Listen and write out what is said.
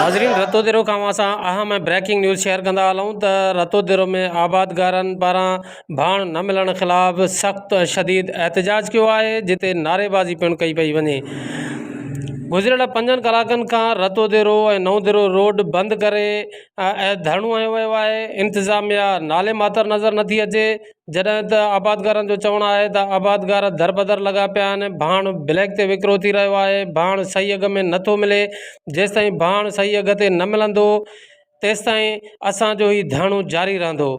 नाज़रीन, रतोदेरो खां असां अहम ब्रेकिंग न्यूज़ शेयर कंदा हलूं त रतोदेरो में आबादगारनि पारां भाण न मिलण ख़िलाफ़ सख़्त शदीद एहतजाज कियो आहे, जिते नारेबाज़ी पिणु कई पई वञे। गुज़िरियल 5 कलाकनि खां रतोदेरो ऐं नवदेरो रोड बंदि करे धरणो हयो वियो आहे। इंतिज़ामिया नाले मातर नज़र नथी अचे, जॾहिं त आबादगारनि जो चवणु आहे त आबादगार दरबदर लॻा पिया आहिनि। भाण ब्लैक ते विकिरो थी रहियो आहे, भाण सही अघ में नथो मिले। जेसिताईं भाण सही अघ ते न मिलंदो तेसिताईं असांजो ही धरणो जारी रहंदो।